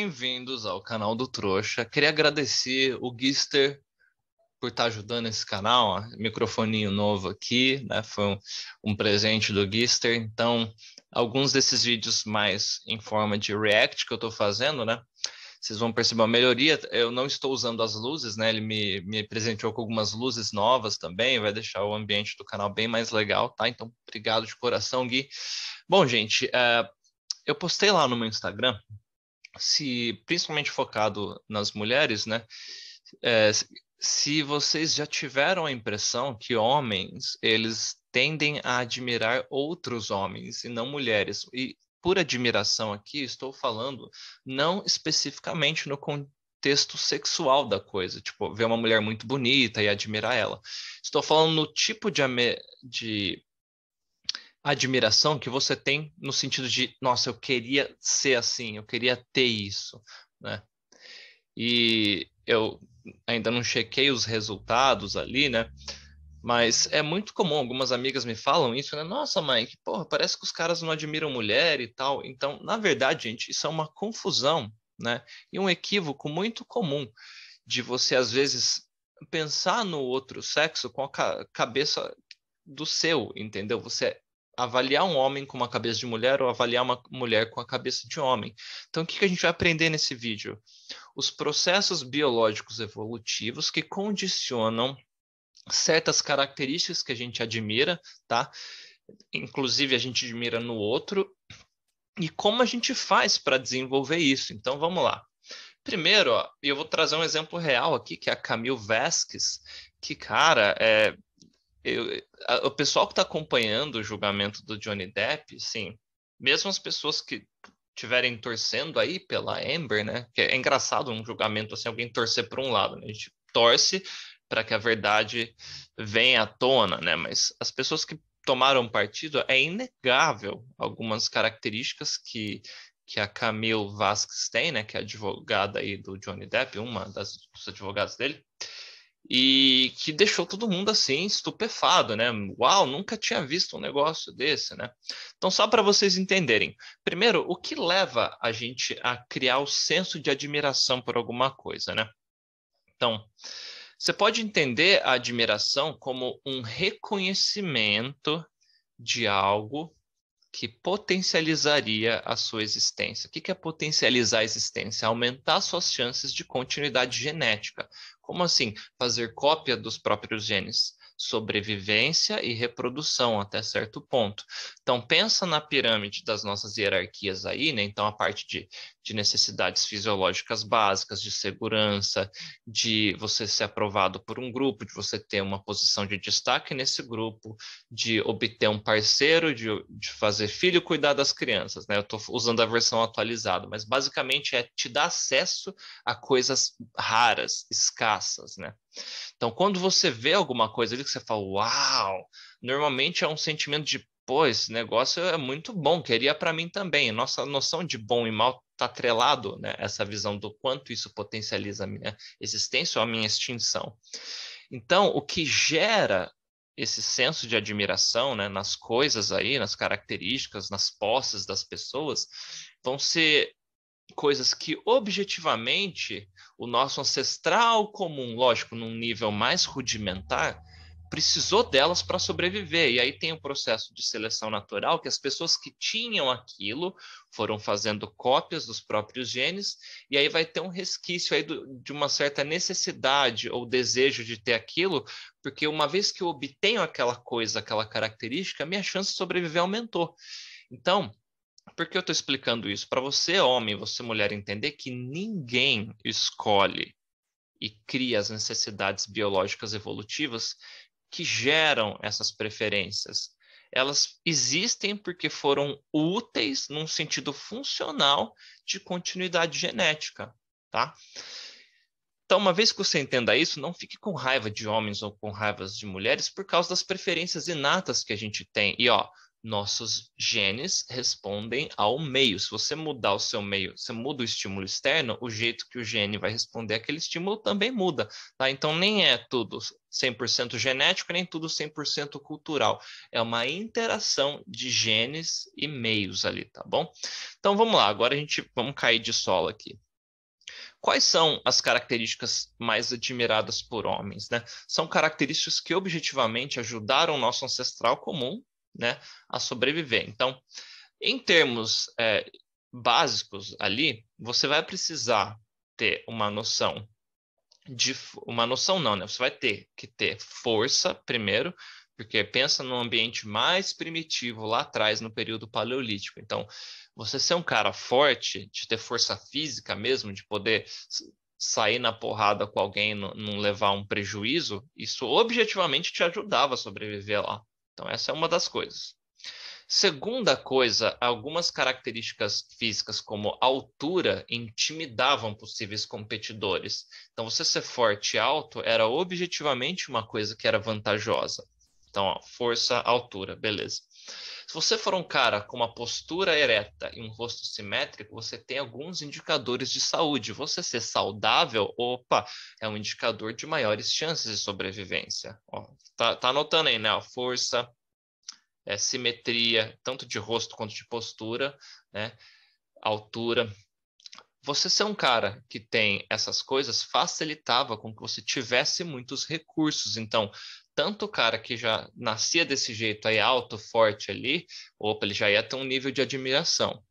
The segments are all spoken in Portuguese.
Bem-vindos ao canal do Trouxa. Queria agradecer o Gister por estar ajudando esse canal, ó. Microfoninho novo aqui, né? Foi um presente do Gister. Então, alguns desses vídeos mais em forma de react que eu estou fazendo, né? Vocês vão perceber uma melhoria. Eu não estou usando as luzes, né? Ele me presenteou com algumas luzes novas também, vai deixar o ambiente do canal bem mais legal, tá? Então, obrigado de coração, Gui. Bom, gente, eu postei lá no meu Instagram, principalmente focado nas mulheres, né? É, se vocês já tiveram a impressão que homens, eles tendem a admirar outros homens e não mulheres. E por admiração aqui, estou falando não especificamente no contexto sexual da coisa, tipo, ver uma mulher muito bonita e admirar ela. Estou falando no tipo de admiração que você tem no sentido de, nossa, eu queria ser assim, eu queria ter isso, né? E eu ainda não chequei os resultados ali, né? Mas é muito comum, algumas amigas me falam isso, né? Nossa, Mike, porra, parece que os caras não admiram mulher e tal. Então, na verdade, gente, isso é uma confusão, né? E um equívoco muito comum de você, às vezes, pensar no outro sexo com a cabeça do seu, entendeu? Você avaliar um homem com uma cabeça de mulher ou avaliar uma mulher com a cabeça de homem. Então, o que a gente vai aprender nesse vídeo? Os processos biológicos evolutivos que condicionam certas características que a gente admira, tá? Inclusive a gente admira no outro, e como a gente faz para desenvolver isso. Então vamos lá. Primeiro, ó, eu vou trazer um exemplo real aqui, que é a Camille Vasquez, que, cara, o pessoal que está acompanhando o julgamento do Johnny Depp, sim, mesmo as pessoas que estiverem torcendo aí pela Amber, né? Que é engraçado um julgamento assim, alguém torcer para um lado, né? A gente torce para que a verdade venha à tona, né? Mas as pessoas que tomaram partido, é inegável algumas características que a Camille Vasquez tem, né? Que é a advogada aí do Johnny Depp, dos advogados dele, e que deixou todo mundo assim estupefado, né? Uau, nunca tinha visto um negócio desse, né? Então, só para vocês entenderem, primeiro, o que leva a gente a criar o senso de admiração por alguma coisa, né? Então, você pode entender a admiração como um reconhecimento de algo que potencializaria a sua existência. O que é potencializar a existência? Aumentar suas chances de continuidade genética. Como assim? Fazer cópia dos próprios genes. Sobrevivência e reprodução até certo ponto. Então, pensa na pirâmide das nossas hierarquias aí, né? Então, a parte de necessidades fisiológicas básicas, de segurança, de você ser aprovado por um grupo, de você ter uma posição de destaque nesse grupo, de obter um parceiro, de fazer filho cuidar das crianças, né? Eu estou usando a versão atualizada, mas basicamente é te dar acesso a coisas raras, escassas, né? Então, quando você vê alguma coisa ali que você fala, uau, normalmente é um sentimento de, pô, esse negócio é muito bom, queria para mim também. Nossa noção de bom e mal está atrelado, né? Essa visão do quanto isso potencializa a minha existência ou a minha extinção. Então, o que gera esse senso de admiração, né, nas coisas aí, nas características, nas posses das pessoas, vão ser coisas que objetivamente o nosso ancestral comum, lógico, num nível mais rudimentar, precisou delas para sobreviver. E aí tem o processo de seleção natural, que as pessoas que tinham aquilo foram fazendo cópias dos próprios genes, e aí vai ter um resquício aí de uma certa necessidade ou desejo de ter aquilo, porque uma vez que eu obtenho aquela coisa, aquela característica, a minha chance de sobreviver aumentou. Então, por que eu estou explicando isso? Para você, homem, você, mulher, entender que ninguém escolhe e cria as necessidades biológicas evolutivas que geram essas preferências. Elas existem porque foram úteis num sentido funcional de continuidade genética, tá? Então, uma vez que você entenda isso, não fique com raiva de homens ou com raivas de mulheres por causa das preferências inatas que a gente tem. E, ó, nossos genes respondem ao meio. Se você mudar o seu meio, você muda o estímulo externo, o jeito que o gene vai responder àquele estímulo também muda, tá? Então, nem é tudo 100% genético, nem tudo 100% cultural. É uma interação de genes e meios ali, tá bom? Então, vamos lá. Agora vamos cair de solo aqui. Quais são as características mais admiradas por homens, né? São características que objetivamente ajudaram o nosso ancestral comum, né, a sobreviver. Então, em termos básicos ali, você vai precisar ter uma noção não, né? Você vai ter que ter força primeiro, porque pensa num ambiente mais primitivo lá atrás, no período paleolítico. Então, você ser um cara forte, de ter força física mesmo, de poder sair na porrada com alguém, não levar um prejuízo, isso objetivamente te ajudava a sobreviver lá. Então, essa é uma das coisas. Segunda coisa, algumas características físicas, como altura, intimidavam possíveis competidores. Então, você ser forte e alto era objetivamente uma coisa que era vantajosa. Então, ó, força, altura, beleza. Se você for um cara com uma postura ereta e um rosto simétrico, você tem alguns indicadores de saúde. Você ser saudável, opa, é um indicador de maiores chances de sobrevivência. Ó, tá anotando aí, né? A força, simetria, tanto de rosto quanto de postura, né? Altura. Você ser um cara que tem essas coisas facilitava com que você tivesse muitos recursos. Então, tanto o cara que já nascia desse jeito aí, alto, forte ali, opa, ele já ia ter um nível de admiração.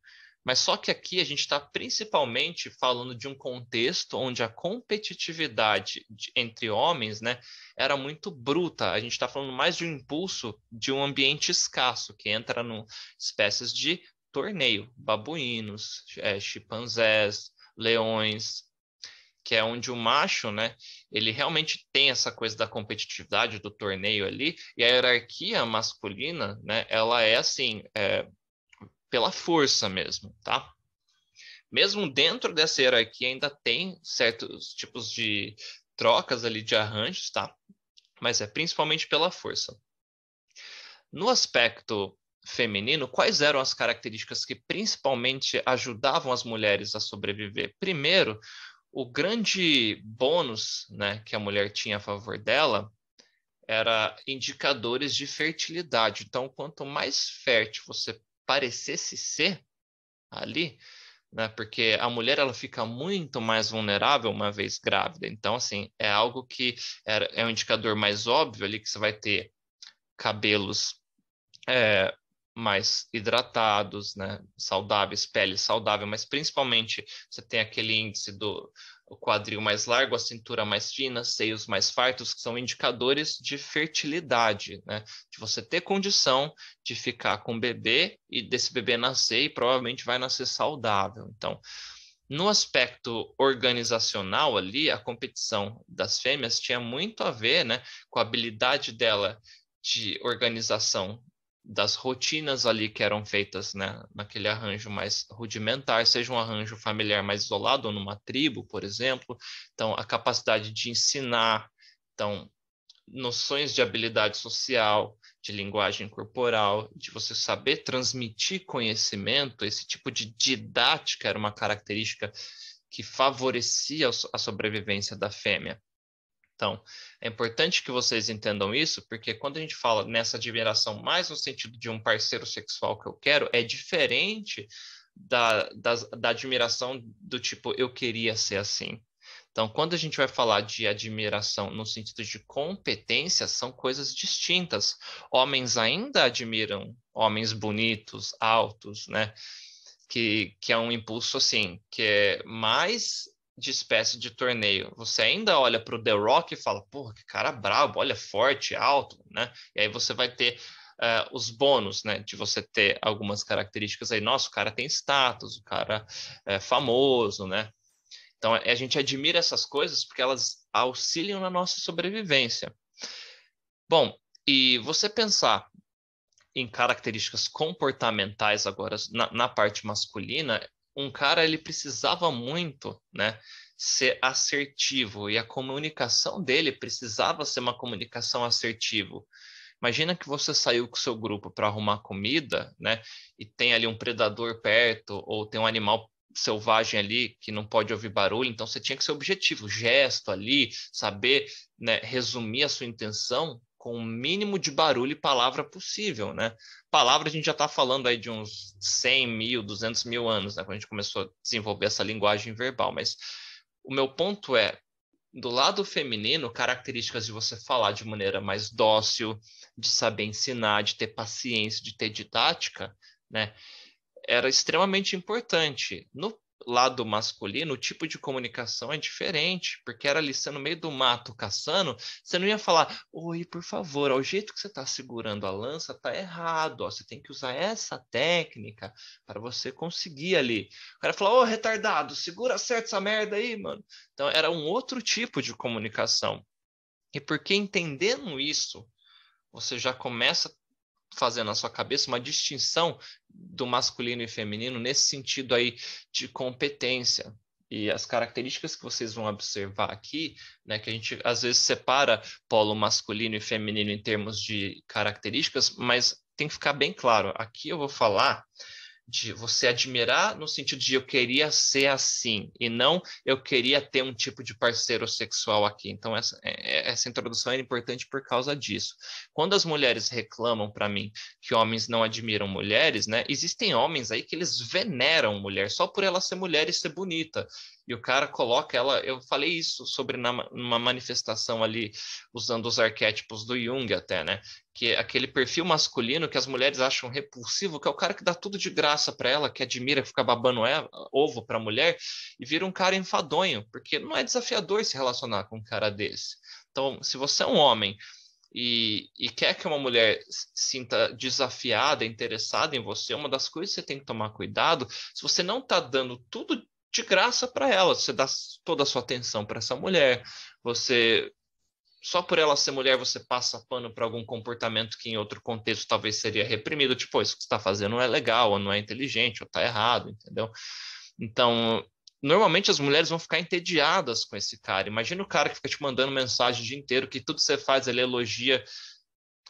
Mas só que aqui a gente está principalmente falando de um contexto onde a competitividade entre homens, né, era muito bruta. A gente está falando mais de um impulso de um ambiente escasso, que entra em espécies de torneio, babuínos, chimpanzés, leões, que é onde o macho, né, ele realmente tem essa coisa da competitividade do torneio ali, e a hierarquia masculina, né, ela é assim, pela força mesmo, tá? Mesmo dentro dessa hierarquia ainda tem certos tipos de trocas ali de arranjos, tá? Mas é principalmente pela força. No aspecto feminino, quais eram as características que principalmente ajudavam as mulheres a sobreviver? Primeiro, o grande bônus, né, que a mulher tinha a favor dela era indicadores de fertilidade. Então, quanto mais fértil você parecesse ser ali, né, porque a mulher ela fica muito mais vulnerável uma vez grávida. Então, assim, é algo que é um indicador mais óbvio ali que você vai ter cabelos é, mais hidratados, né, saudáveis, pele saudável, mas principalmente você tem aquele índice do o quadril mais largo, a cintura mais fina, seios mais fartos, que são indicadores de fertilidade, né, de você ter condição de ficar com o bebê e desse bebê nascer e provavelmente vai nascer saudável. Então, no aspecto organizacional ali, a competição das fêmeas tinha muito a ver, né, com a habilidade dela de organização das rotinas ali que eram feitas, né, naquele arranjo mais rudimentar, seja um arranjo familiar mais isolado ou numa tribo, por exemplo. Então, a capacidade de ensinar, então, noções de habilidade social, de linguagem corporal, de você saber transmitir conhecimento, esse tipo de didática era uma característica que favorecia a sobrevivência da fêmea. Então, é importante que vocês entendam isso, porque quando a gente fala nessa admiração mais no sentido de um parceiro sexual que eu quero, é diferente da admiração do tipo eu queria ser assim. Então, quando a gente vai falar de admiração no sentido de competência, são coisas distintas. Homens ainda admiram homens bonitos, altos, né? Que é um impulso assim, que é mais de espécie de torneio. Você ainda olha para o The Rock e fala, porra, que cara brabo, olha, forte, alto, né? E aí você vai ter os bônus, né? De você ter algumas características aí. Nossa, o cara tem status, o cara é famoso, né? Então a gente admira essas coisas porque elas auxiliam na nossa sobrevivência. Bom, e você pensar em características comportamentais agora na parte masculina, um cara ele precisava muito, né, ser assertivo e a comunicação dele precisava ser uma comunicação assertiva. Imagina que você saiu com o seu grupo para arrumar comida, né, e tem ali um predador perto ou tem um animal selvagem ali que não pode ouvir barulho, então você tinha que ser objetivo, gesto ali, saber, né, resumir a sua intenção com o mínimo de barulho e palavra possível, né? Palavra a gente já está falando aí de uns 100 mil, 200 mil anos, né? Quando a gente começou a desenvolver essa linguagem verbal, mas o meu ponto é, do lado feminino, características de você falar de maneira mais dócil, de saber ensinar, de ter paciência, de ter didática, né? Era extremamente importante. No lado masculino, o tipo de comunicação é diferente, porque era ali você no meio do mato caçando, você não ia falar, oi, por favor, o jeito que você está segurando a lança tá errado, ó, você tem que usar essa técnica para você conseguir ali. O cara falou, ô, retardado, segura certo essa merda aí, mano. Então era um outro tipo de comunicação. E porque entendendo isso, você já começa fazer na sua cabeça uma distinção do masculino e feminino nesse sentido aí de competência. E as características que vocês vão observar aqui, né, que a gente às vezes separa polo masculino e feminino em termos de características, mas tem que ficar bem claro. Aqui eu vou falar de você admirar no sentido de eu queria ser assim e não eu queria ter um tipo de parceiro sexual aqui. Então essa introdução é importante por causa disso. Quando as mulheres reclamam para mim que homens não admiram mulheres, né? Existem homens aí que eles veneram mulher só por ela ser mulher e ser bonita. E o cara coloca ela. Eu falei isso sobre numa manifestação ali usando os arquétipos do Jung até, né? Que é aquele perfil masculino que as mulheres acham repulsivo, que é o cara que dá tudo de graça para ela, que admira, que fica babando ovo para a mulher, e vira um cara enfadonho, porque não é desafiador se relacionar com um cara desse. Então, se você é um homem e quer que uma mulher sinta desafiada, interessada em você, uma das coisas que você tem que tomar cuidado, se você não está dando tudo de graça para ela, você dá toda a sua atenção para essa mulher, você só por ela ser mulher você passa pano para algum comportamento que em outro contexto talvez seria reprimido, tipo, isso que você está fazendo não é legal, ou não é inteligente, ou está errado, entendeu? Então, normalmente as mulheres vão ficar entediadas com esse cara. Imagina o cara que fica te mandando mensagem o dia inteiro, que tudo que você faz ele elogia.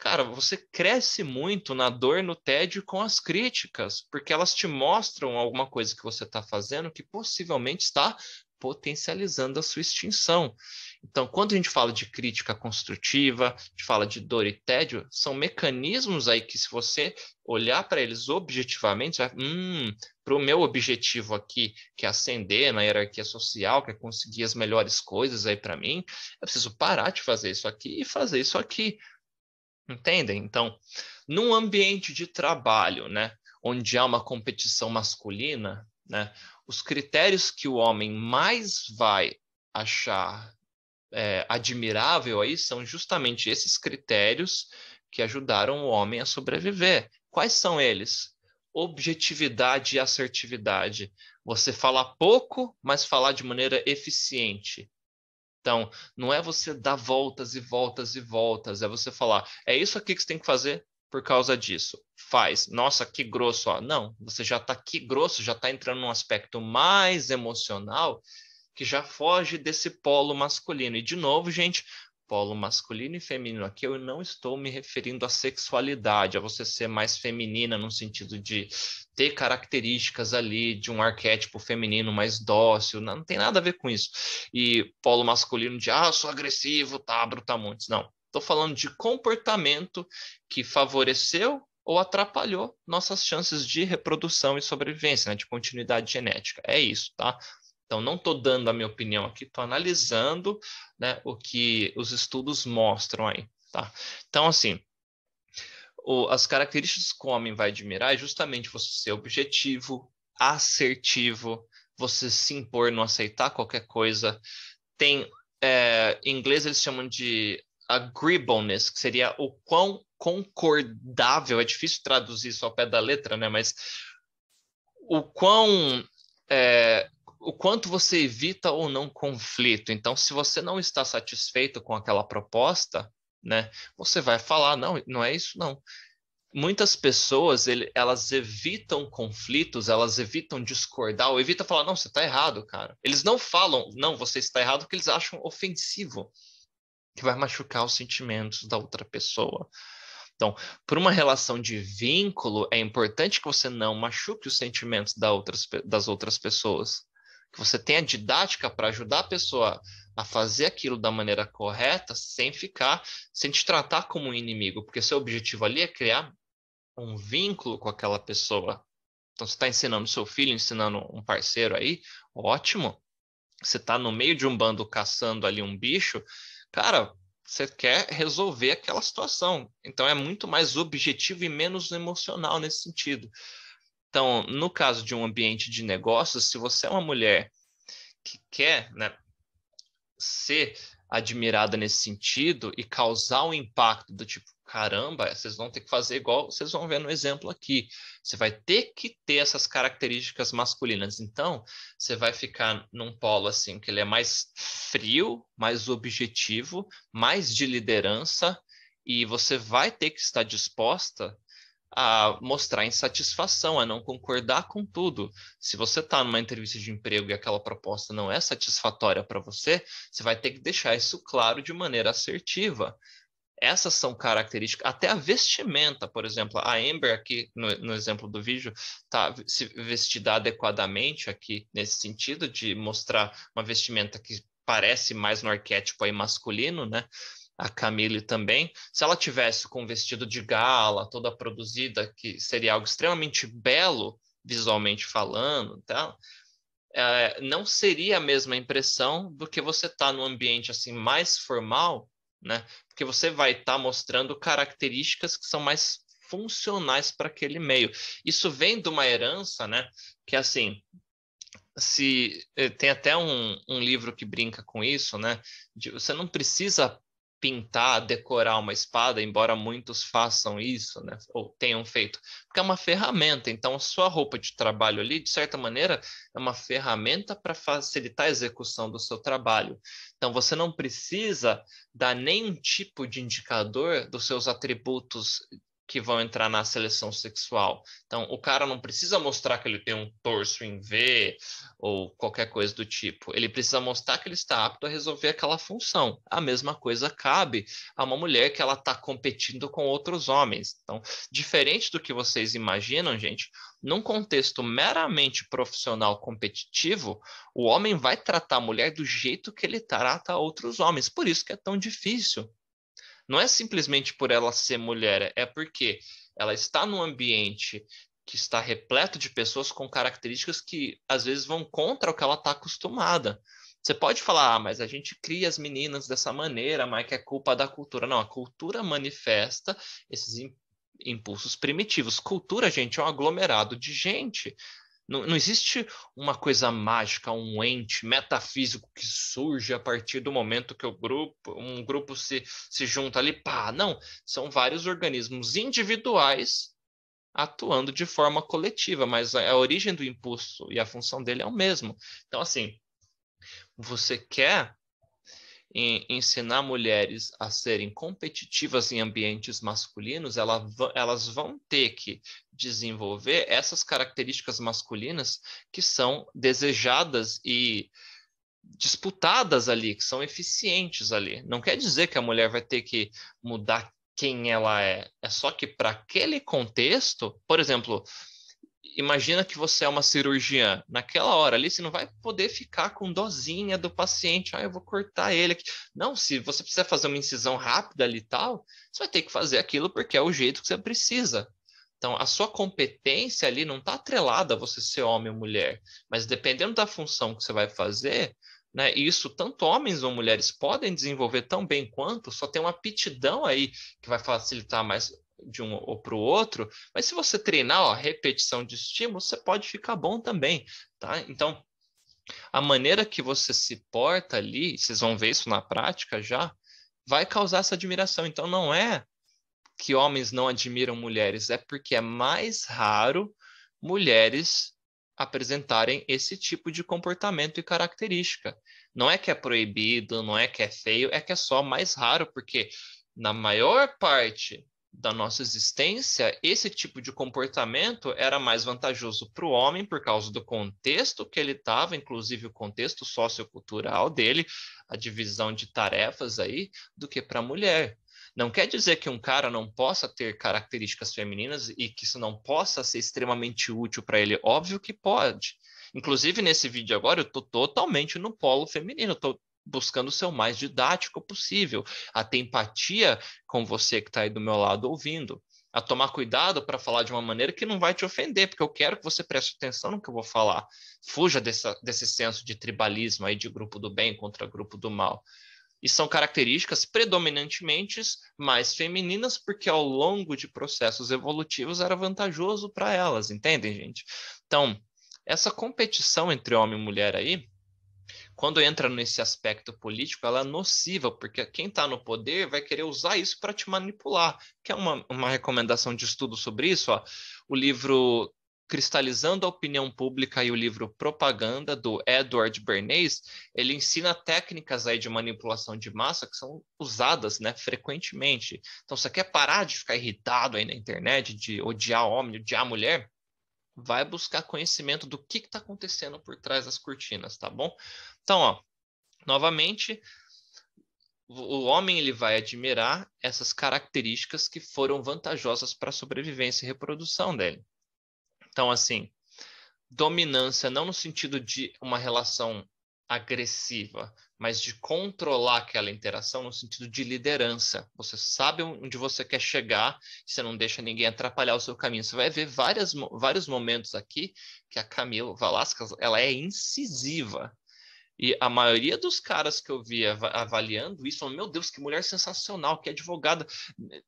Cara, você cresce muito na dor, no tédio com as críticas, porque elas te mostram alguma coisa que você está fazendo que possivelmente está potencializando a sua extinção. Então, quando a gente fala de crítica construtiva, a gente fala de dor e tédio, são mecanismos aí que, se você olhar para eles objetivamente, vai, para o meu objetivo aqui, que é ascender na hierarquia social, que é conseguir as melhores coisas aí para mim, eu preciso parar de fazer isso aqui e fazer isso aqui. Entendem? Então, num ambiente de trabalho, né, onde há uma competição masculina, né, os critérios que o homem mais vai achar admirável aí são justamente esses critérios que ajudaram o homem a sobreviver. Quais são eles? Objetividade e assertividade. Você falar pouco, mas falar de maneira eficiente. Então, não é você dar voltas e voltas e voltas, é você falar, é isso aqui que você tem que fazer por causa disso. Faz. Nossa, que grosso, ó. Não, você já está aqui grosso, já está entrando num aspecto mais emocional que já foge desse polo masculino. E, de novo, gente, polo masculino e feminino aqui, eu não estou me referindo à sexualidade, a você ser mais feminina no sentido de ter características ali de um arquétipo feminino mais dócil, não tem nada a ver com isso. E polo masculino de, sou agressivo, tá, brutamontes. Não, estou falando de comportamento que favoreceu ou atrapalhou nossas chances de reprodução e sobrevivência, né, de continuidade genética. É isso, tá? Então, não estou dando a minha opinião aqui, estou analisando, né, o que os estudos mostram aí, tá? Então, assim, as características que o homem vai admirar é justamente você ser objetivo, assertivo, você se impor, não aceitar qualquer coisa. Tem, em inglês eles chamam de agreeableness, que seria o quão concordável, é difícil traduzir isso ao pé da letra, né? Mas o quão o quanto você evita ou não conflito. Então, se você não está satisfeito com aquela proposta, né, você vai falar, não, não é isso, não. Muitas pessoas, elas evitam conflitos, elas evitam discordar, ou evitam falar, não, você está errado, cara. Eles não falam, não, você está errado, porque eles acham ofensivo, que vai machucar os sentimentos da outra pessoa. Então, por uma relação de vínculo, é importante que você não machuque os sentimentos das outras pessoas. Que você tenha didática para ajudar a pessoa a fazer aquilo da maneira correta, sem te tratar como um inimigo, porque seu objetivo ali é criar um vínculo com aquela pessoa. Então, você está ensinando seu filho, ensinando um parceiro aí, ótimo. você está no meio de um bando caçando ali um bicho, cara, você quer resolver aquela situação. Então é muito mais objetivo e menos emocional nesse sentido. Então, no caso de um ambiente de negócios, se você é uma mulher que quer, né, ser admirada nesse sentido e causar um impacto do tipo, caramba, vocês vão ter que fazer igual vocês vão ver no exemplo aqui. Você vai ter que ter essas características masculinas. Então, você vai ficar num polo assim, que ele é mais frio, mais objetivo, mais de liderança, e você vai ter que estar disposta a mostrar insatisfação, a não concordar com tudo. Se você está numa entrevista de emprego e aquela proposta não é satisfatória para você, você vai ter que deixar isso claro de maneira assertiva. Essas são características, até a vestimenta, por exemplo, a Amber aqui no exemplo do vídeo está se vestida adequadamente aqui nesse sentido de mostrar uma vestimenta que parece mais no arquétipo aí masculino, né? A Camille também. Se ela tivesse com um vestido de gala, toda produzida, que seria algo extremamente belo, visualmente falando, tá? Não seria a mesma impressão do que você tá num ambiente assim mais formal, né? Porque você vai estar mostrando características que são mais funcionais para aquele meio. Isso vem de uma herança, né? Que assim, se tem até um livro que brinca com isso, né? Você não precisa pintar, decorar uma espada, embora muitos façam isso, né? Ou tenham feito, porque é uma ferramenta. Então, a sua roupa de trabalho ali, de certa maneira, é uma ferramenta para facilitar a execução do seu trabalho. Então, você não precisa dar nenhum tipo de indicador dos seus atributos que vão entrar na seleção sexual. Então, o cara não precisa mostrar que ele tem um torso em V, ou qualquer coisa do tipo. Ele precisa mostrar que ele está apto a resolver aquela função. A mesma coisa cabe a uma mulher que ela está competindo com outros homens. Então, diferente do que vocês imaginam, gente, num contexto meramente profissional competitivo, o homem vai tratar a mulher do jeito que ele trata outros homens. Por isso que é tão difícil. Não é simplesmente por ela ser mulher, é porque ela está num ambiente que está repleto de pessoas com características que às vezes vão contra o que ela está acostumada. Você pode falar, ah, mas a gente cria as meninas dessa maneira, mas que é culpa da cultura. Não, a cultura manifesta esses impulsos primitivos. Cultura, gente, é um aglomerado de gente. Não existe uma coisa mágica, um ente metafísico que surge a partir do momento que um grupo se junta ali, pá, não. São vários organismos individuais atuando de forma coletiva, mas a origem do impulso e a função dele é o mesmo. Então, assim, você quer ensinar mulheres a serem competitivas em ambientes masculinos, elas vão ter que desenvolver essas características masculinas que são desejadas e disputadas ali, que são eficientes ali. Não quer dizer que a mulher vai ter que mudar quem ela é. É só que para aquele contexto, por exemplo, imagina que você é uma cirurgiã. Naquela hora ali, você não vai poder ficar com dosinha do paciente. Ah, eu vou cortar ele aqui. Não, se você precisa fazer uma incisão rápida ali e tal, você vai ter que fazer aquilo porque é o jeito que você precisa. Então, a sua competência ali não está atrelada a você ser homem ou mulher, mas dependendo da função que você vai fazer, né, isso tanto homens ou mulheres podem desenvolver tão bem quanto, só tem uma aptidão aí que vai facilitar mais de um ou para o outro, mas se você treinar, ó, repetição de estímulo, você pode ficar bom também, tá? Então, a maneira que você se porta ali, vocês vão ver isso na prática já, vai causar essa admiração. Então, não é que homens não admiram mulheres, é porque é mais raro mulheres apresentarem esse tipo de comportamento e característica. Não é que é proibido, não é que é feio, é que é só mais raro, porque na maior parte da nossa existência, esse tipo de comportamento era mais vantajoso para o homem por causa do contexto que ele estava, inclusive o contexto sociocultural dele, a divisão de tarefas aí, do que para a mulher. Não quer dizer que um cara não possa ter características femininas e que isso não possa ser extremamente útil para ele. Óbvio que pode. Inclusive, nesse vídeo agora, eu estou totalmente no polo feminino. Estou buscando ser o mais didático possível, a ter empatia com você que está aí do meu lado ouvindo. a tomar cuidado para falar de uma maneira que não vai te ofender, porque eu quero que você preste atenção no que eu vou falar. Fuja desse senso de tribalismo aí de grupo do bem contra grupo do mal. E são características predominantemente mais femininas, porque ao longo de processos evolutivos era vantajoso para elas, entendem, gente? Então, essa competição entre homem e mulher aí, quando entra nesse aspecto político, ela é nociva, porque quem está no poder vai querer usar isso para te manipular. Quer uma recomendação de estudo sobre isso? Ó? O livro Cristalizando a Opinião Pública e o livro Propaganda, do Edward Bernays, ele ensina técnicas aí de manipulação de massa que são usadas, né, frequentemente. Então, você quer parar de ficar irritado aí na internet, de odiar homem, odiar mulher? Vai buscar conhecimento do que está acontecendo por trás das cortinas, tá bom? Então, ó, novamente, o homem ele vai admirar essas características que foram vantajosas para a sobrevivência e reprodução dele. Então, assim, dominância não no sentido de uma relação agressiva, mas de controlar aquela interação no sentido de liderança. Você sabe onde você quer chegar, você não deixa ninguém atrapalhar o seu caminho. Você vai ver vários momentos aqui que a Camila Velasquez, ela é incisiva. E a maioria dos caras que eu vi avaliando isso, falam, meu Deus, que mulher sensacional, que advogada.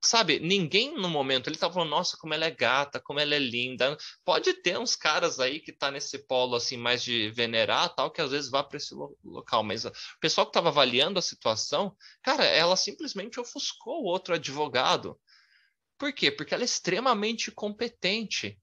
Sabe, ninguém no momento, ele tá falando, nossa, como ela é gata, como ela é linda. Pode ter uns caras aí que tá nesse polo, assim, mais de venerar, tal, que às vezes vá para esse local. Mas o pessoal que tava avaliando a situação, cara, ela simplesmente ofuscou o outro advogado. Por quê? Porque ela é extremamente competente.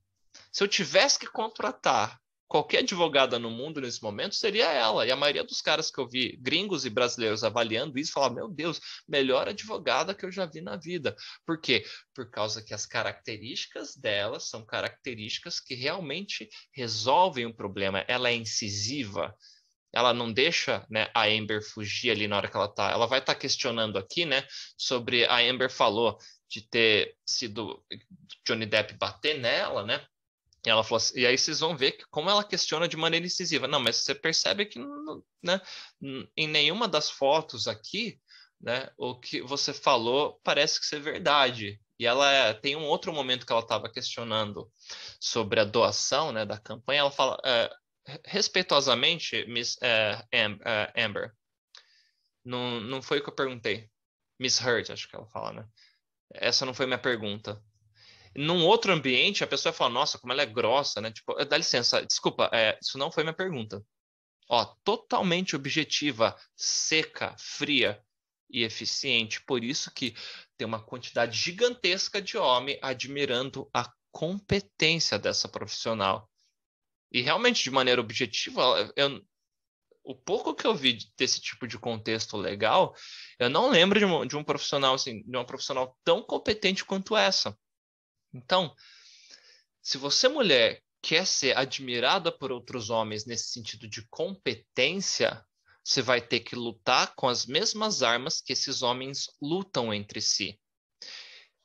Se eu tivesse que contratar qualquer advogada no mundo nesse momento, seria ela. E a maioria dos caras que eu vi, gringos e brasileiros, avaliando isso, falavam: meu Deus, melhor advogada que eu já vi na vida. Por quê? Por causa que as características dela são características que realmente resolvem o problema. Ela é incisiva. Ela não deixa, né, a Amber fugir ali na hora que ela tá. Ela vai estar questionando aqui, né, sobre a Amber falou de ter sido Johnny Depp bater nela, né? E ela falou assim, e aí vocês vão ver que como ela questiona de maneira incisiva. Não, mas você percebe que, né, em nenhuma das fotos aqui, né, o que você falou parece que ser verdade. E ela tem um outro momento que ela estava questionando sobre a doação, né, da campanha. Ela fala, respeitosamente, Miss Amber, não foi o que eu perguntei. Miss Heard, acho que ela fala, né? Essa não foi minha pergunta. Num outro ambiente, a pessoa fala, nossa, como ela é grossa, né? Tipo, dá licença, desculpa, isso não foi minha pergunta. Ó, totalmente objetiva, seca, fria e eficiente. Por isso que tem uma quantidade gigantesca de homem admirando a competência dessa profissional. E realmente, de maneira objetiva, o pouco que eu vi desse tipo de contexto legal, eu não lembro de um profissional assim, de uma profissional tão competente quanto essa. Então, se você, mulher, quer ser admirada por outros homens nesse sentido de competência, você vai ter que lutar com as mesmas armas que esses homens lutam entre si.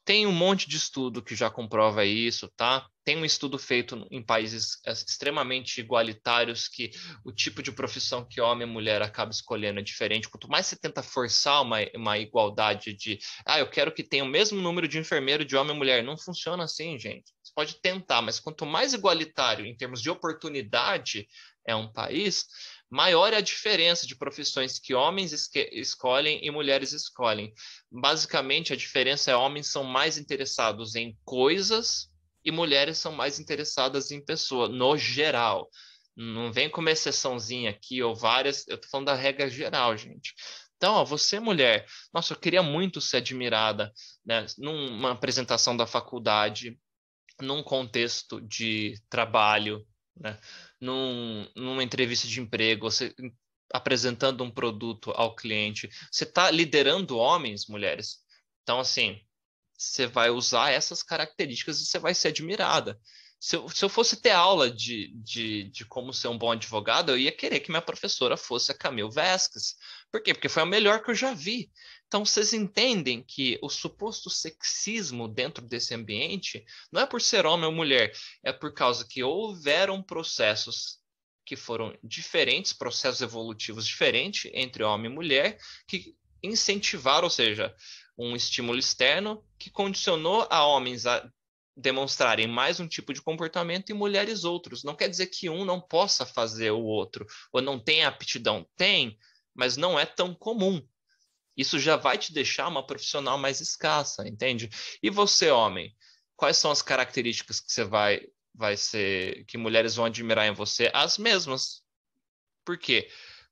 Tem um monte de estudo que já comprova isso, tá? Tem um estudo feito em países extremamente igualitários que o tipo de profissão que homem e mulher acaba escolhendo é diferente. Quanto mais você tenta forçar uma igualdade de, eu quero que tenha o mesmo número de enfermeiro de homem e mulher, não funciona assim, gente. Você pode tentar, mas quanto mais igualitário em termos de oportunidade é um país, maior é a diferença de profissões que homens escolhem e mulheres escolhem. Basicamente, a diferença é homens são mais interessados em coisas e mulheres são mais interessadas em pessoa, no geral. Não vem com uma exceçãozinha aqui ou várias, eu tô falando da regra geral, gente. Então, ó, você, mulher, nossa, eu queria muito ser admirada, né, numa apresentação da faculdade, num contexto de trabalho, né, numa entrevista de emprego, você apresentando um produto ao cliente. Você está liderando homens, mulheres. Então, assim, você vai usar essas características e você vai ser admirada. Se eu fosse ter aula de como ser um bom advogado, eu ia querer que minha professora fosse a Camille Vasquez. Por quê? Porque foi a melhor que eu já vi. Então, vocês entendem que o suposto sexismo dentro desse ambiente não é por ser homem ou mulher, é por causa que houveram processos que foram diferentes, processos evolutivos diferentes entre homem e mulher, que incentivaram, ou seja, um estímulo externo que condicionou a homens a demonstrarem mais um tipo de comportamento e mulheres outros. Não quer dizer que um não possa fazer o outro, ou não tenha aptidão. Tem, mas não é tão comum. Isso já vai te deixar uma profissional mais escassa, entende? E você, homem, quais são as características que você vai ser, que mulheres vão admirar em você? As mesmas. Por quê?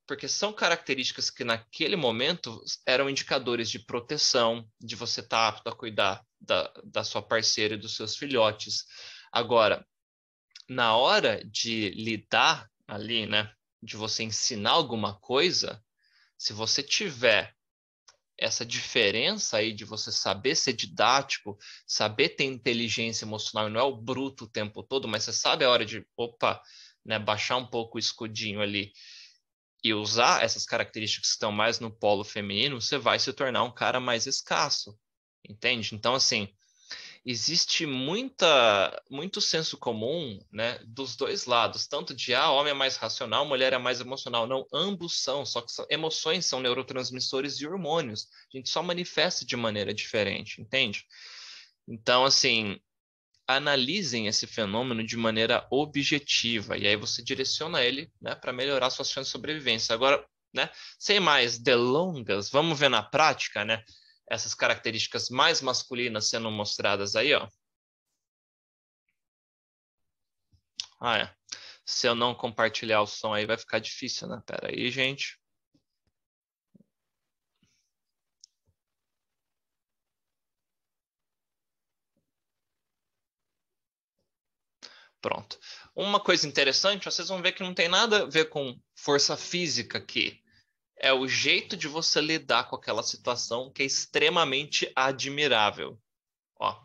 Porque são características que naquele momento eram indicadores de proteção, de você estar apto a cuidar da sua parceira e dos seus filhotes. Agora, na hora de lidar ali, né, de você ensinar alguma coisa, se você tiver essa diferença aí de você saber ser didático, saber ter inteligência emocional, e não é o bruto o tempo todo, mas você sabe a hora de, opa, né, baixar um pouco o escudinho ali e usar essas características que estão mais no polo feminino, você vai se tornar um cara mais escasso, entende? Então, assim, existe muito senso comum, né, dos dois lados, tanto de homem é mais racional, mulher é mais emocional. Não, ambos são, só que emoções são neurotransmissores e hormônios. A gente só manifesta de maneira diferente, entende? Então, assim, analisem esse fenômeno de maneira objetiva e aí você direciona ele, né, para melhorar suas chances de sobrevivência. Agora, né, sem mais delongas, vamos ver na prática, né, essas características mais masculinas sendo mostradas aí, ó. Ah, é. Se eu não compartilhar o som aí vai ficar difícil, né? Pera aí, gente. Pronto. Uma coisa interessante, vocês vão ver que não tem nada a ver com força física aqui. É o jeito de você lidar com aquela situação que é extremamente admirável. Ó,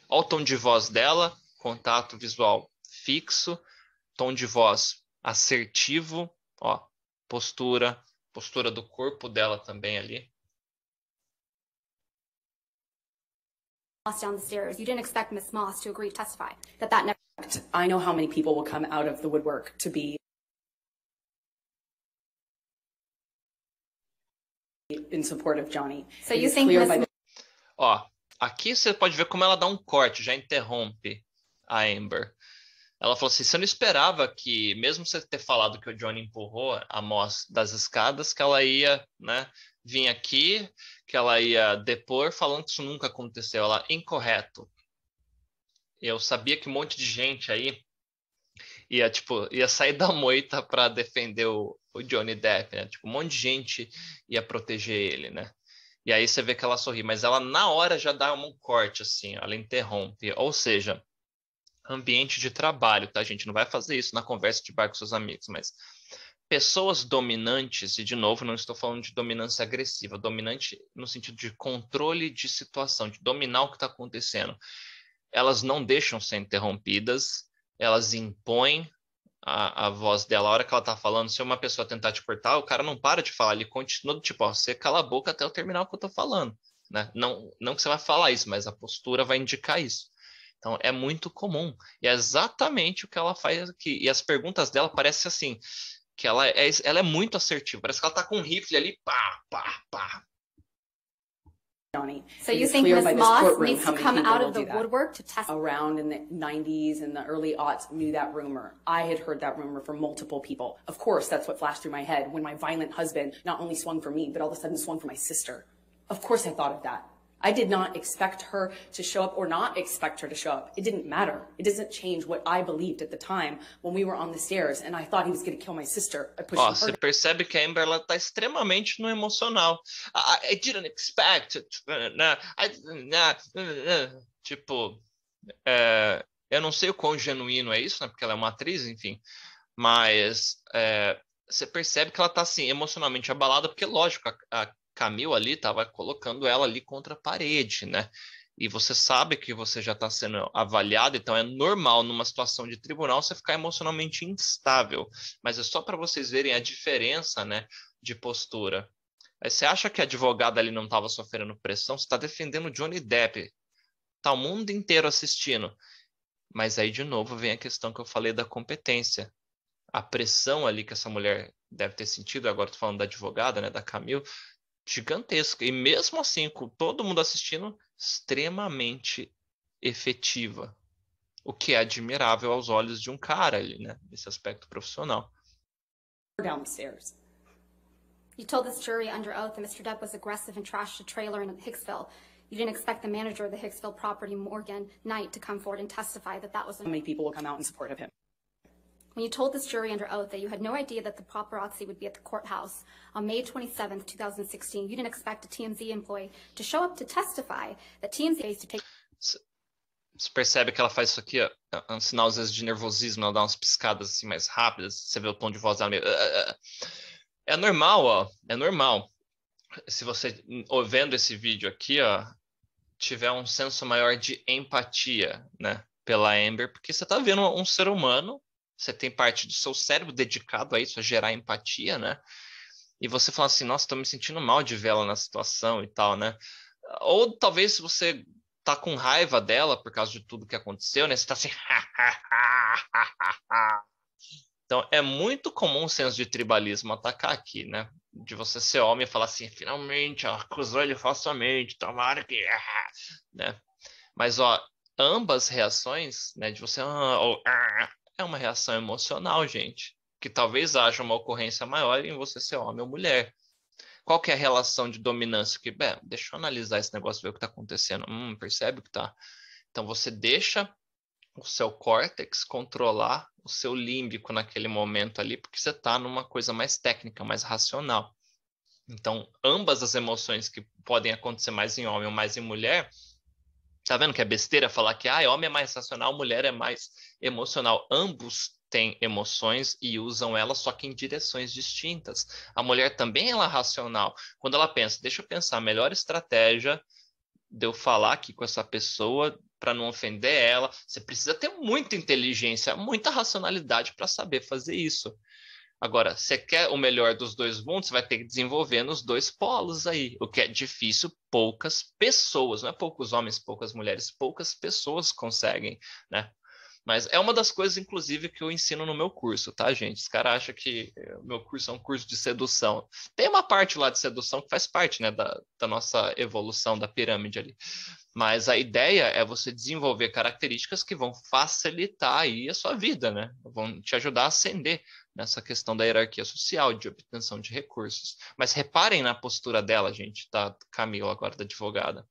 ó o tom de voz dela, contato visual fixo, tom de voz assertivo, ó, postura do corpo dela também ali. Down the stairs. You didn't expect Miss Moss to agree to testify. That never. I know how many people will come out of the woodwork to be in support of Johnny. So you think Miss... Ó, aqui você pode ver como ela dá um corte, já interrompe a Amber. Ela falou assim, você não esperava que, mesmo você ter falado que o Johnny empurrou a Moss das escadas, que ela ia, né, vir aqui, que ela ia depor, falando que isso nunca aconteceu. Ela, incorreto. Eu sabia que um monte de gente aí ia sair da moita para defender o Johnny Depp, né? Tipo, um monte de gente ia proteger ele, né? E aí você vê que ela sorri, mas ela na hora já dá um corte, assim, ela interrompe. Ou seja, ambiente de trabalho, tá, gente? Não vai fazer isso na conversa de bar com seus amigos, mas pessoas dominantes, e de novo, não estou falando de dominância agressiva, dominante no sentido de controle de situação, de dominar o que está acontecendo. Elas não deixam ser interrompidas, elas impõem a voz dela. A hora que ela tá falando, se uma pessoa tentar te cortar, o cara não para de falar, ele continua do tipo, ó, você cala a boca até eu terminar o que eu tô falando, né? Não que você vai falar isso, mas a postura vai indicar isso. Então, é muito comum. E é exatamente o que ela faz aqui. E as perguntas dela parecem assim, que ela é muito assertiva. Parece que ela tá com um rifle ali, pá, pá, pá. Johnny. So you think Miss Moss needs to come out of the woodwork to test? Around in the 90s and the early aughts knew that rumor. I had heard that rumor from multiple people. Of course, that's what flashed through my head when my violent husband not only swung for me, but all of a sudden swung for my sister. Of course I thought of that. I did not expect her to show up or not expect her to show up. It didn't matter. It doesn't change what I believed at the time when we were on the stairs and I thought he was going to kill my sister. I pushed him. Você percebe que a Amber ela tá extremamente no emocional. I didn't expect it. Tipo, eu não sei o quão genuíno é isso, né? Porque ela é uma atriz, enfim. Mas você percebe que ela tá assim emocionalmente abalada, porque lógico, a Camille ali estava colocando ela ali contra a parede, né? E você sabe que você já está sendo avaliado, então é normal numa situação de tribunal você ficar emocionalmente instável. Mas é só para vocês verem a diferença, né, de postura. Aí você acha que a advogada ali não estava sofrendo pressão? Você está defendendo o Johnny Depp. Tá o mundo inteiro assistindo. Mas aí, de novo, vem a questão que eu falei da competência. A pressão ali que essa mulher deve ter sentido, agora estou falando da advogada, né, da Camille, gigantesca. E mesmo assim, com todo mundo assistindo, extremamente efetiva. O que é admirável aos olhos de um cara ali, né? Nesse aspecto profissional. Downstairs. You told this jury under oath that Mr. Depp was aggressive and trashed a trailer in Hicksville. You didn't expect the manager of the Hicksville property, Morgan Knight, to come forward and testify that that was... How many people will come out in support of him? When you told this jury under oath that you had no idea that the paparazzi would be at the courthouse on May 27th, 2016, you didn't expect a TMZ employee to show up to testify that TMZ is to take... Você percebe que ela faz isso aqui, ó, é um sinal às vezes de nervosismo, ela dá umas piscadas assim mais rápidas, você vê o tom de voz dela meio... É normal, ó, é normal. Se você, vendo esse vídeo aqui, ó, tiver um senso maior de empatia, né, pela Amber, porque você tá vendo um ser humano, você tem parte do seu cérebro dedicado a isso, a gerar empatia, né, e você fala assim, nossa, tô me sentindo mal de ver ela na situação e tal, né, ou talvez se você tá com raiva dela por causa de tudo que aconteceu, né, você tá assim, então é muito comum o senso de tribalismo atacar aqui, né, de você ser homem e falar assim, finalmente, ó, acusou ele falsamente, tomara que... né? Mas, ó, ambas reações, né, de você... é uma reação emocional, gente. Que talvez haja uma ocorrência maior em você ser homem ou mulher. Qual que é a relação de dominância? Que, bem, deixa eu analisar esse negócio, ver o que está acontecendo. Percebe o que tá? Então, você deixa o seu córtex controlar o seu límbico naquele momento ali, porque você está numa coisa mais técnica, mais racional. Então, ambas as emoções que podem acontecer mais em homem ou mais em mulher, tá vendo que é besteira falar que homem é mais racional, mulher é mais emocional. Ambos têm emoções e usam elas só que em direções distintas. A mulher também ela é racional. Quando ela pensa, deixa eu pensar, a melhor estratégia de eu falar aqui com essa pessoa para não ofender ela, você precisa ter muita inteligência, muita racionalidade para saber fazer isso. Agora, você quer o melhor dos dois mundos, você vai ter que desenvolver nos dois polos aí, o que é difícil, poucas pessoas, não é poucos homens, poucas mulheres, poucas pessoas conseguem, né? Mas é uma das coisas, inclusive, que eu ensino no meu curso, tá, gente? Os caras acham que o meu curso é um curso de sedução. Tem uma parte lá de sedução que faz parte, né, da nossa evolução da pirâmide ali. Mas a ideia é você desenvolver características que vão facilitar aí a sua vida, né? Vão te ajudar a ascender nessa questão da hierarquia social, de obtenção de recursos. Mas reparem na postura dela, gente, da Camila, agora da advogada.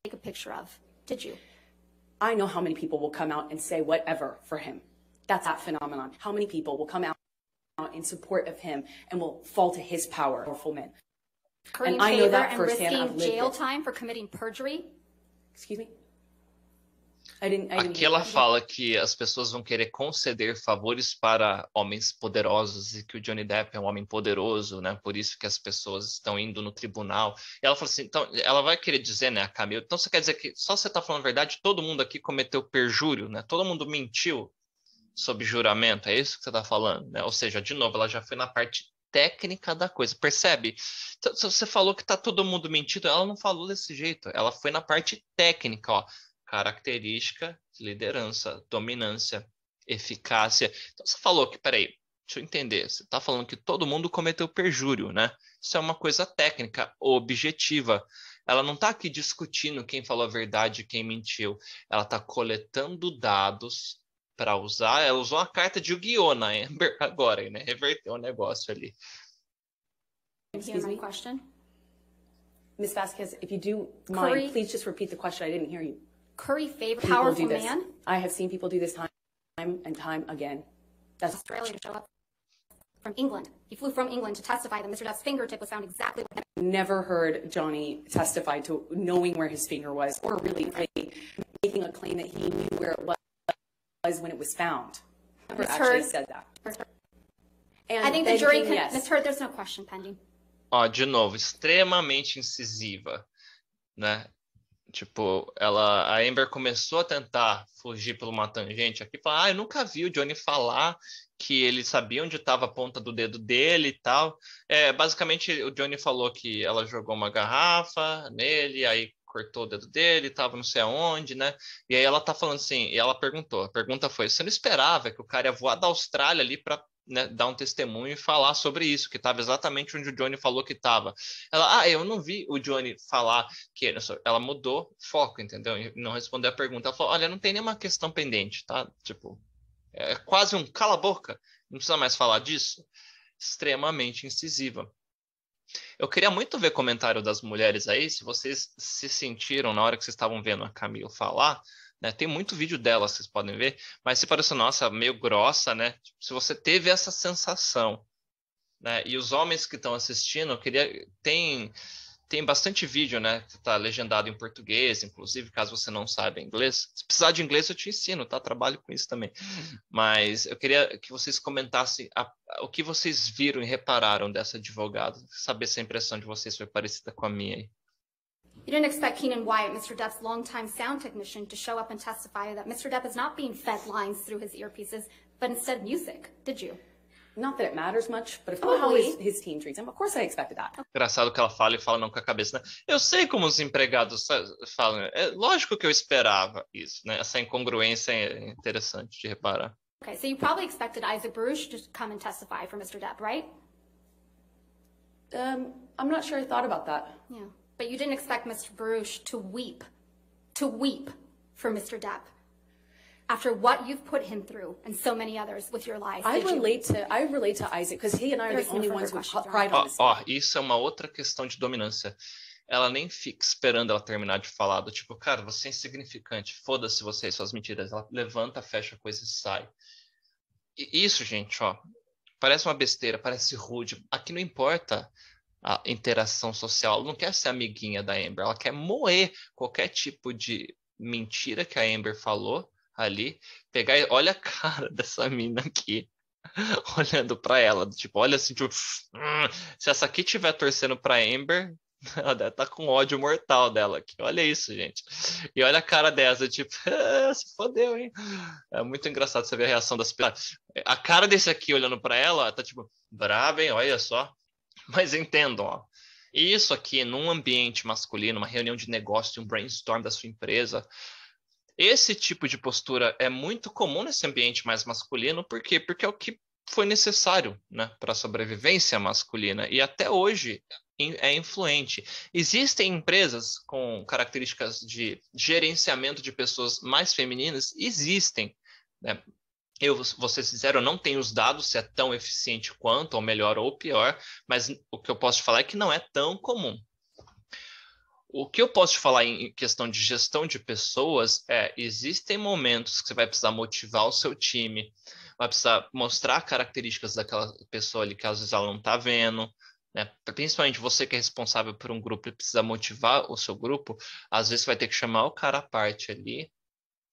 Take a picture of. Did you? I know how many people will come out and say whatever for him. That's that phenomenon. How many people will come out in support of him and will fall to his power, powerful men. And I know that firsthand. Risking jail time for committing perjury? Excuse me? Aqui ela fala que as pessoas vão querer conceder favores para homens poderosos e que o Johnny Depp é um homem poderoso, né? Por isso que as pessoas estão indo no tribunal. E ela fala assim, então, ela vai querer dizer, né, a Camila, então você quer dizer que só você está falando a verdade, todo mundo aqui cometeu perjúrio, né? Todo mundo mentiu sob juramento, é isso que você está falando, né? Ou seja, de novo, ela já foi na parte técnica da coisa, percebe? Então, se você falou que está todo mundo mentindo, ela não falou desse jeito, ela foi na parte técnica, ó. Característica, liderança, dominância, eficácia. Então você falou que, peraí, deixa eu entender, você está falando que todo mundo cometeu perjúrio, né? Isso é uma coisa técnica, objetiva. Ela não está aqui discutindo quem falou a verdade e quem mentiu. Ela está coletando dados para usar. Ela usou uma carta de Yu-Gi-Oh! Na Amber agora, né? Reverteu o negócio ali. Excuse me? Question? Ms. Vasquez, if you do mind, please just repeat the question. I didn't hear you. Curry favorite powerful man. I have seen people do this time and time again. That's Australia to show up from England. He flew from England to testify that Mr. Depp's fingertip was found exactly what... Never heard Johnny testify to knowing where his finger was or really making a claim that he knew where it was when it was found. Never actually said that. And I think the jury can... Ms. Heard, there's no question pending. Ó, de novo, extremamente incisiva, né? Tipo, a Amber começou a tentar fugir por uma tangente aqui, falar, eu nunca vi o Johnny falar que ele sabia onde estava a ponta do dedo dele e tal. Basicamente, o Johnny falou que ela jogou uma garrafa nele, aí cortou o dedo dele, estava não sei aonde, né? E aí ela tá falando assim, e ela perguntou, a pergunta foi, você não esperava que o cara ia voar da Austrália ali para né, dar um testemunho e falar sobre isso, que estava exatamente onde o Johnny falou que estava. Ela, eu não vi o Johnny falar que... Ela mudou o foco, entendeu? E não respondeu a pergunta. Ela falou, olha, não tem nenhuma questão pendente, tá? Tipo, é quase um cala a boca, não precisa mais falar disso. Extremamente incisiva. Eu queria muito ver comentário das mulheres aí, se vocês se sentiram na hora que vocês estavam vendo a Camila falar, né? Tem muito vídeo dela, vocês podem ver, mas se pareceu, nossa, meio grossa, né? Se você teve essa sensação, né? E os homens que estão assistindo, eu queria... Tem bastante vídeo, né? Que tá legendado em português, inclusive, caso você não saiba inglês. Se precisar de inglês, eu te ensino, tá? Trabalho com isso também. Mas eu queria que vocês comentassem o que vocês viram e repararam dessa advogada. Saber se a impressão de vocês foi parecida com a minha aí. You didn't expect Keenan Wyatt, Mr. Depp's longtime sound technician, to show up and testify that Mr. Depp is not being fed lines through his earpieces, but instead music, did you? Not that it matters much, but if how his team treats him, of course I expected that. Engraçado que ela fala e fala não com a cabeça, né? Eu sei como os empregados falam. É lógico que eu esperava isso, né? Essa incongruência é interessante de reparar. Okay, so you probably expected Isaac Baruch to come and testify for Mr. Depp, right? I'm not sure I thought about that. Yeah, but you didn't expect Mr. Baruch to weep for Mr. Depp. After what you've put him through and so many others with your lies. I relate to Isaac because he and I are the only ones who cried on this. Isso é uma outra questão de dominância. Ela nem fica esperando ela terminar de falar, do tipo, cara, você é insignificante, foda-se você e suas mentiras. Ela levanta, fecha a coisa e sai. E isso, gente, ó, parece uma besteira, parece rude. Aqui não importa a interação social, ela não quer ser amiguinha da Amber, ela quer moer qualquer tipo de mentira que a Amber falou ali, pegar e olha a cara dessa mina aqui, olhando pra ela, tipo, olha assim, tipo, se essa aqui tiver torcendo pra Amber, ela deve estar com ódio mortal dela aqui, olha isso, gente, e olha a cara dessa, tipo, se fodeu, hein, é muito engraçado você ver a reação das pessoas, a cara desse aqui olhando pra ela, tá tipo, brava, hein, olha só, mas entendam, ó, isso aqui num ambiente masculino, uma reunião de negócio, um brainstorm da sua empresa, esse tipo de postura é muito comum nesse ambiente mais masculino, por quê? Porque é o que foi necessário, né, para a sobrevivência masculina, e até hoje é influente. Existem empresas com características de gerenciamento de pessoas mais femininas? Existem, né? Vou ser sincero, eu não tenho os dados se é tão eficiente quanto, ou melhor ou pior, mas o que eu posso te falar é que não é tão comum. O que eu posso te falar em questão de gestão de pessoas existem momentos que você vai precisar motivar o seu time, vai precisar mostrar características daquela pessoa ali que às vezes ela não está vendo, né? Principalmente você que é responsável por um grupo e precisa motivar o seu grupo, às vezes você vai ter que chamar o cara à parte ali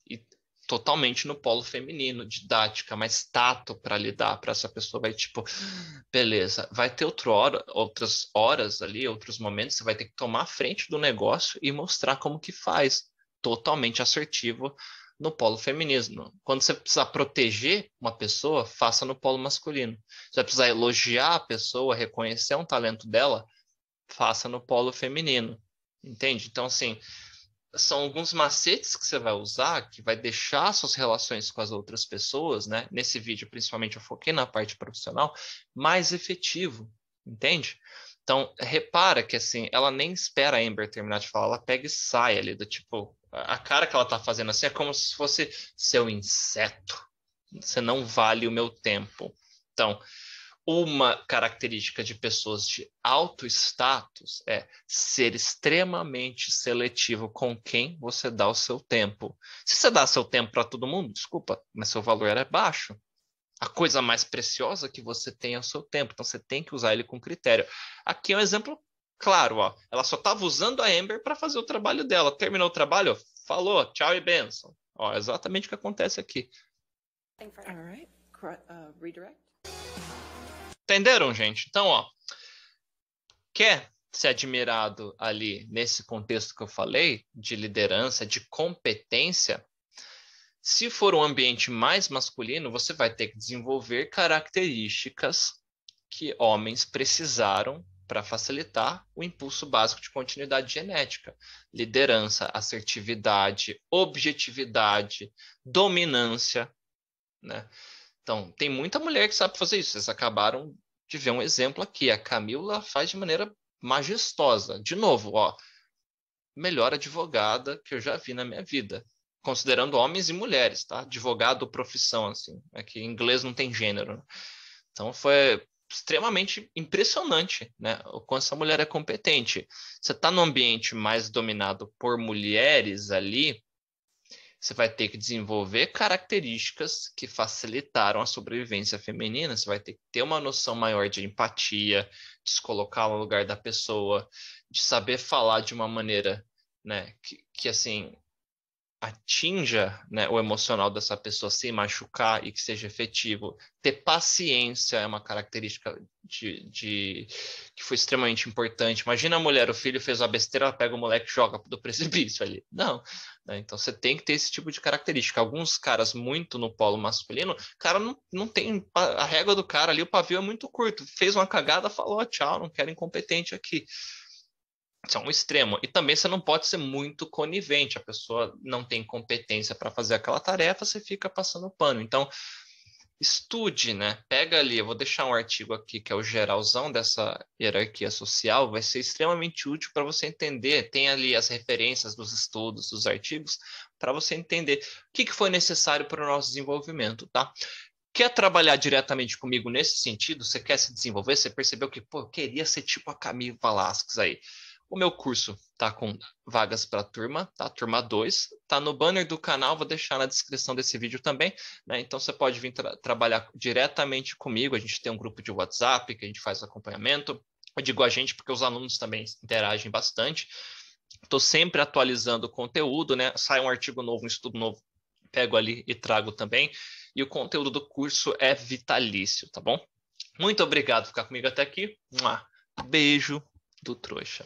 e totalmente no polo feminino, didática, mais tato para lidar, para essa pessoa vai tipo, beleza, vai ter outras horas ali, outros momentos, você vai ter que tomar a frente do negócio e mostrar como que faz, totalmente assertivo no polo feminino. Quando você precisar proteger uma pessoa, faça no polo masculino. Você vai precisar elogiar a pessoa, reconhecer um talento dela, faça no polo feminino, entende? Então, assim, são alguns macetes que você vai usar que vai deixar suas relações com as outras pessoas, né? Nesse vídeo, principalmente, eu foquei na parte profissional, mais efetivo, entende? Então, repara que, assim, ela nem espera a Amber terminar de falar, ela pega e sai ali, do tipo, a cara que ela tá fazendo assim é como se fosse seu inseto. Você não vale o meu tempo. Então, uma característica de pessoas de alto status é ser extremamente seletivo com quem você dá o seu tempo. Se você dá seu tempo para todo mundo, desculpa, mas seu valor é baixo. A coisa mais preciosa que você tem é o seu tempo, então você tem que usar ele com critério. Aqui é um exemplo claro, ó. Ela só estava usando a Amber para fazer o trabalho dela. Terminou o trabalho, falou, tchau e benção. Ó, exatamente o que acontece aqui. All right. Redirect. Entenderam, gente? Então, ó, quer ser admirado ali nesse contexto que eu falei, de liderança, de competência, se for um ambiente mais masculino, você vai ter que desenvolver características que homens precisaram para facilitar o impulso básico de continuidade genética. Liderança, assertividade, objetividade, dominância, né? Então, tem muita mulher que sabe fazer isso. Vocês acabaram de ver um exemplo aqui. A Camila faz de maneira majestosa. De novo, ó, melhor advogada que eu já vi na minha vida. Considerando homens e mulheres, tá? Advogado, profissão, assim. Aqui em inglês não tem gênero, né? Então, foi extremamente impressionante, né? O quanto essa mulher é competente. Você está num ambiente mais dominado por mulheres ali, você vai ter que desenvolver características que facilitaram a sobrevivência feminina. Você vai ter que ter uma noção maior de empatia, de se colocar no lugar da pessoa, de saber falar de uma maneira, né, que assim atinja, né, o emocional dessa pessoa sem machucar e que seja efetivo. Ter paciência é uma característica que foi extremamente importante. Imagina a mulher, o filho fez uma besteira, ela pega o moleque e joga do precipício ali. Não. Né? Então você tem que ter esse tipo de característica. Alguns caras muito no polo masculino, cara não tem a régua do cara ali, o pavio é muito curto. Fez uma cagada, falou tchau, não quero incompetente aqui. Isso é um extremo. E também você não pode ser muito conivente. A pessoa não tem competência para fazer aquela tarefa, você fica passando pano. Então, estude, né? Pega ali, eu vou deixar um artigo aqui que é o geralzão dessa hierarquia social, vai ser extremamente útil para você entender. Tem ali as referências dos estudos, dos artigos, para você entender o que foi necessário para o nosso desenvolvimento, tá? Quer trabalhar diretamente comigo nesse sentido? Você quer se desenvolver? Você percebeu que, pô, eu queria ser tipo a Camille Velasquez aí. O meu curso tá com vagas para turma, tá? Turma 2, tá no banner do canal, vou deixar na descrição desse vídeo também, né? Então você pode vir trabalhar diretamente comigo, a gente tem um grupo de WhatsApp que a gente faz acompanhamento. Eu digo a gente porque os alunos também interagem bastante. Estou sempre atualizando o conteúdo, né? Sai um artigo novo, um estudo novo, pego ali e trago também. E o conteúdo do curso é vitalício, tá bom? Muito obrigado por ficar comigo até aqui. Beijo do trouxa.